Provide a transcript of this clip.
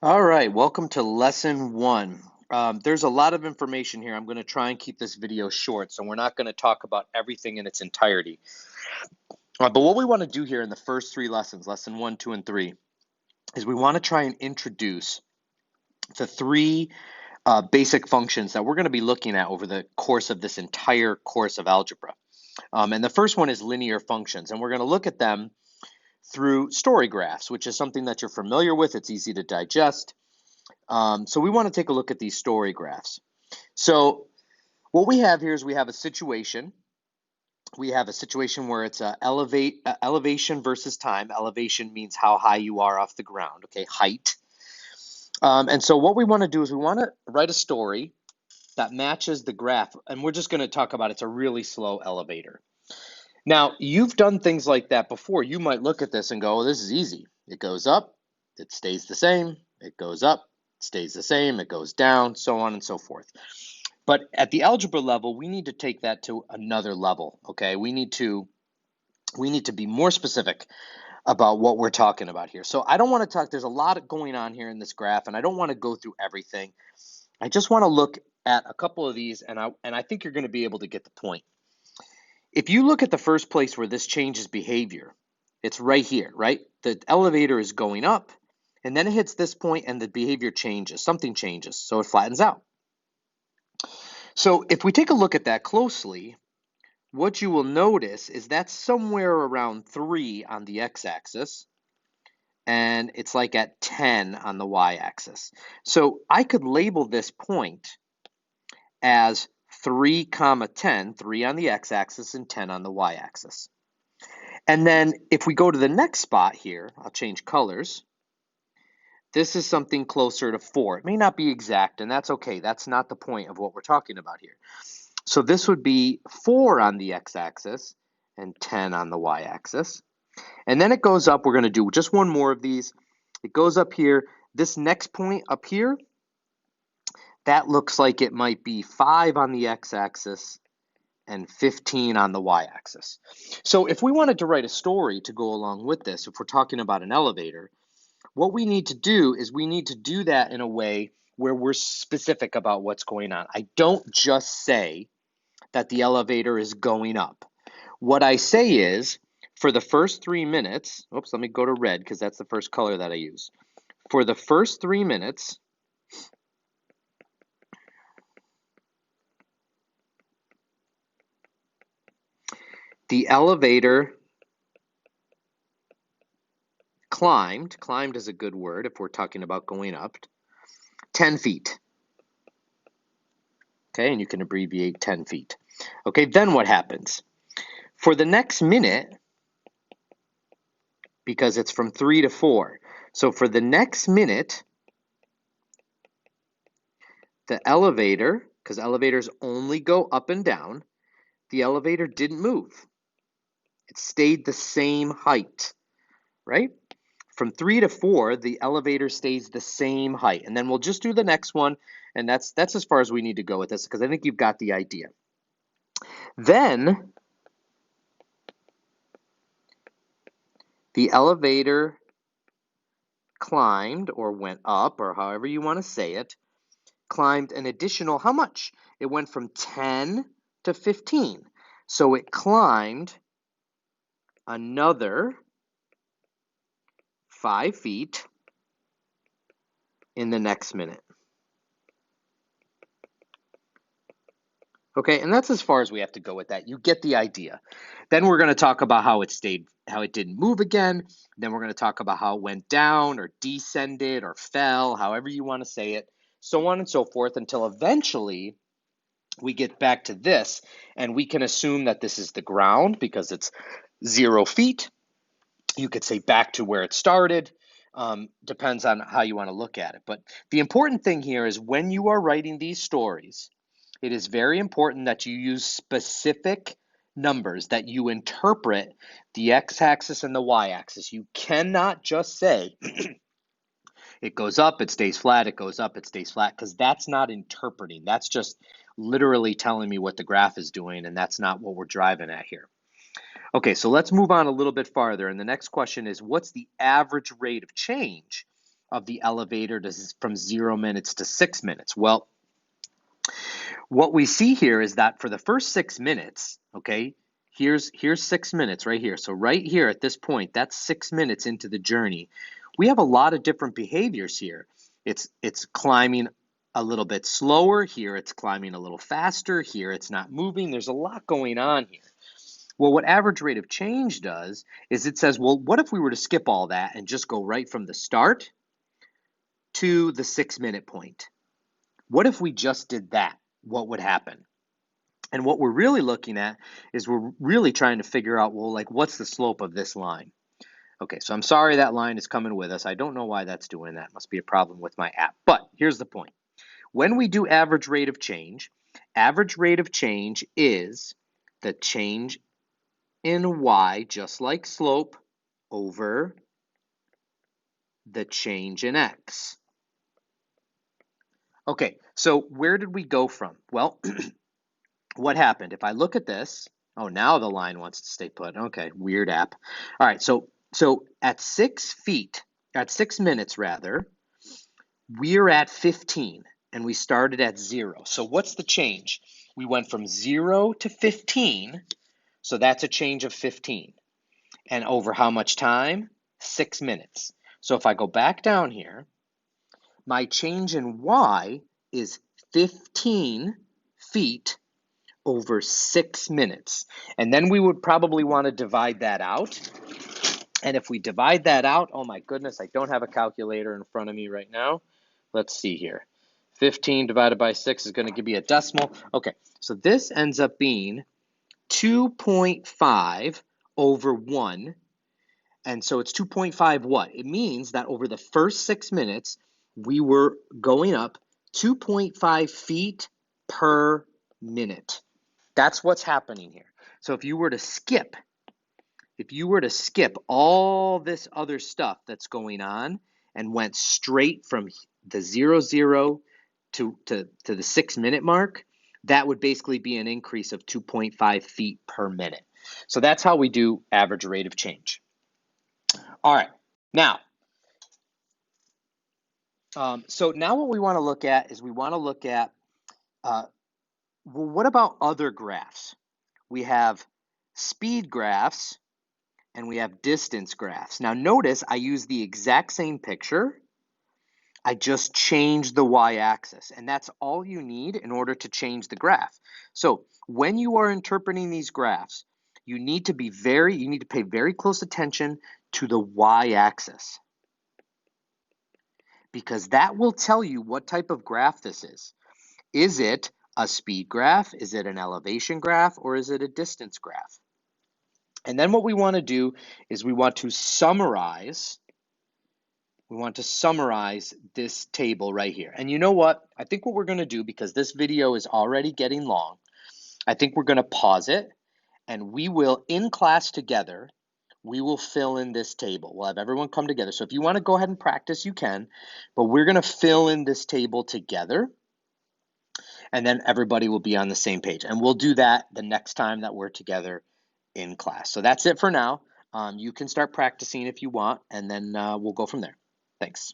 All right, welcome to lesson one. There's a lot of information here. I'm going to try and keep this video short, so we're not going to talk about everything in its entirety. But what we want to do here in the first three lessons, lesson one, two, and three, is we want to try and introduce the three basic functions that we're going to be looking at over the course of this entire course of algebra. And the first one is linear functions, and we're going to look at them through story graphs, which is something that you're familiar with. It's easy to digest. So we want to take a look at these story graphs. So what we have here is we have a situation. We have a situation where it's elevation versus time. Elevation means how high you are off the ground, okay, height. And so what we want to do is we want to write a story that matches the graph, and we're just going to talk about it's a really slow elevator. Now, you've done things like that before. You might look at this and go, oh, this is easy. It goes up, it stays the same, it goes up, stays the same, it goes down, so on and so forth. But at the algebra level, we need to take that to another level, okay? We need to be more specific about what we're talking about here. So I don't want to talk, there's a lot going on here in this graph, and I don't want to go through everything. I just want to look at a couple of these, and I think you're going to be able to get the point. If you look at the first place where this changes behavior, it's right here, right? The elevator is going up, and then it hits this point, and the behavior changes. Something changes, so it flattens out. So if we take a look at that closely, what you will notice is that's somewhere around 3 on the x-axis, and it's like at 10 on the y-axis. So I could label this point as 3, 10, 3 on the x-axis and 10 on the y-axis. And then if we go to the next spot here, I'll change colors. This is something closer to 4. It may not be exact, and that's okay. That's not the point of what we're talking about here. So this would be 4 on the x-axis and 10 on the y-axis. And then it goes up. We're going to do just one more of these. It goes up here. This next point up here, that looks like it might be 5 on the x-axis and 15 on the y-axis. So if we wanted to write a story to go along with this, if we're talking about an elevator, what we need to do is we need to do that in a way where we're specific about what's going on. I don't just say that the elevator is going up. What I say is, for the first 3 minutes, oops, let me go to red because that's the first color that I use. For the first 3 minutes, the elevator climbed is a good word if we're talking about going up, 10 feet. Okay, and you can abbreviate 10 feet. Okay, then what happens? For the next minute, because it's from 3 to 4, so for the next minute, the elevator, because elevators only go up and down, the elevator didn't move. It stayed the same height, right? From 3 to 4, the elevator stays the same height. And then we'll just do the next one, and that's as far as we need to go with this, because I think you've got the idea. Then the elevator climbed or went up, or however you want to say it, climbed an additional, how much? It went from 10 to 15. So it climbed another 5 feet in the next minute. Okay, and that's as far as we have to go with that. You get the idea. Then we're going to talk about how it stayed, how it didn't move again. Then we're going to talk about how it went down or descended or fell, however you want to say it, so on and so forth, until eventually we get back to this, and we can assume that this is the ground because it's 0 feet. You could say back to where it started. Depends on how you want to look at it. But the important thing here is when you are writing these stories, it is very important that you use specific numbers, that you interpret the x-axis and the y-axis. You cannot just say it goes up, it stays flat, it goes up, it stays flat, because that's not interpreting. That's just literally telling me what the graph is doing, and that's not what we're driving at here. Okay, so let's move on a little bit farther. And the next question is, what's the average rate of change of the elevator from 0 minutes to 6 minutes? Well, what we see here is that for the first 6 minutes, okay, here's 6 minutes right here. So right here at this point, that's 6 minutes into the journey. We have a lot of different behaviors here. It's climbing a little bit slower. Here it's climbing a little faster. Here it's not moving. There's a lot going on here. Well, what average rate of change does is it says, well, what if we were to skip all that and just go right from the start to the 6 minute point? What if we just did that? What would happen? And what we're really looking at is we're really trying to figure out, well, like, what's the slope of this line? Okay, so I'm sorry that line is coming with us. I don't know why that's doing that. Must be a problem with my app. But here's the point. When we do average rate of change is the change in y, just like slope, over the change in x. Okay, so where did we go from? Well, what happened? If I look at this, oh, now the line wants to stay put. Okay, weird app. All right, so at 6 minutes rather, we're at 15 and we started at 0. So what's the change? We went from 0 to 15, so that's a change of 15. And over how much time? 6 minutes. So if I go back down here, my change in y is 15 feet over 6 minutes. And then we would probably want to divide that out. And if we divide that out, oh my goodness, I don't have a calculator in front of me right now. Let's see here. 15 divided by 6 is going to give me a decimal. Okay, so this ends up being 2.5 over 1. And so it's 2.5 what? It means that over the first 6 minutes, we were going up 2.5 feet per minute. That's what's happening here. So if you were to skip all this other stuff that's going on and went straight from the 0 to the 6 minute mark, that would basically be an increase of 2.5 feet per minute. So that's how we do average rate of change. All right, now, so now what we want to look at is well, what about other graphs? We have speed graphs and we have distance graphs. Now notice I use the exact same picture. I just changed the y-axis, and that's all you need in order to change the graph. So when you are interpreting these graphs, you need to pay very close attention to the y-axis, because that will tell you what type of graph this is. Is it a speed graph? Is it an elevation graph? Or is it a distance graph? And then what we want to do is we want to summarize this table right here. And you know what? I think what we're going to do, because this video is already getting long, I think we're going to pause it, and we will, in class together, we will fill in this table. We'll have everyone come together. So if you want to go ahead and practice, you can, but we're going to fill in this table together, and then everybody will be on the same page. And we'll do that the next time that we're together in class. So that's it for now. You can start practicing if you want, and then we'll go from there. Thanks.